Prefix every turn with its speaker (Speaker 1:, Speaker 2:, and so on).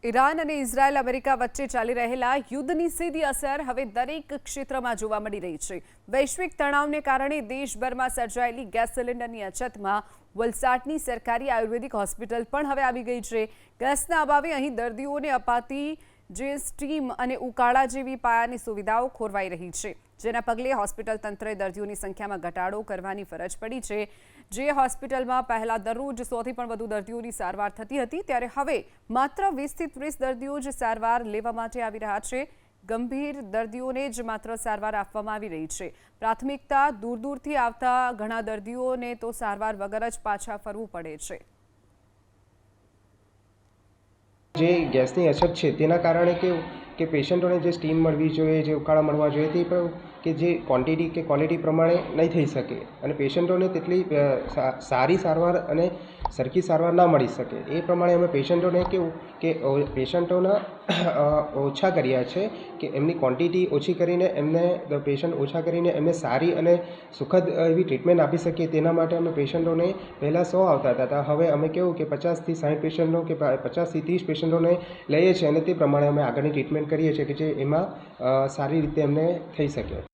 Speaker 1: Iran અને Israel America વચ્ચે ચાલી રહેલા યુદ્ધની સીધી અસર હવે દરેક ક્ષેત્રમાં જોવા મળી રહી છે। વૈશ્વિક તણાવને કારણે દેશભરમાં સર્જાયેલી ગેસ સિલિન્ડરની અછતમાં વલસાડની સરકારી આયુર્વેદિક હોસ્પિટલ પણ હવે આવી ગઈ છે। ગેસના અભાવે અહીં દર્દીઓને અપાતી જે સ્ટીમ અને ઉકાળા જેવી પાયાની સુવિધાઓ ખોરવાઈ રહી છે, જેના પગલે હોસ્પિટલ તંત્રે દર્દીઓની સંખ્યામાં ઘટાડો કરવાની ફરજ પડી છે। જે હોસ્પિટલમાં પહેલા દરરોજ 100થી પણ વધુ દર્દીઓની સારવાર થતી હતી, ત્યારે હવે માત્ર 20થી 30 દર્દીઓ જ સારવાર લેવા માટે આવી રહ્યા છે। ગંભીર દર્દીઓને જ માત્ર સારવાર આપવામાં આવી રહી છે। પ્રાથમિકતા દૂરથી આવતા ઘણા દર્દીઓને તો સારવાર વગર જ પાછા ફરવું પડે છે।
Speaker 2: જે ગેસની અછત છે તેના કારણે કેવું કે પેશન્ટોને જે સ્ટીમ મળવી જોઈએ, જે ઉકાળા મળવા જોઈએ, તે પણ કે જે ક્વોન્ટિટી કે ક્વોલિટી પ્રમાણે નહીં થઈ શકે અને પેશન્ટોને તેટલી સારી સારવાર અને સરખી સારવાર ના મળી શકે। એ પ્રમાણે અમે પેશન્ટોને કેવું કે પેશન્ટોના ઓછા કર્યા છે કે એમની ક્વોન્ટિટી ઓછી કરીને પેશન્ટ ઓછા કરીને એમને સારી અને સુખદ એવી ટ્રીટમેન્ટ આપી શકીએ, તેના માટે અમે પેશન્ટોને પહેલાં 100 આવતા હતા, હવે અમે કેવું કે 50થી 60 પેશન્ટો કે 50થી 30 પેશન્ટોને લઈએ છીએ અને તે પ્રમાણે અમે આગળની ટ્રીટમેન્ટ કરીએ છીએ કે જે એમાં સારી રીતે એમને થઈ શકે।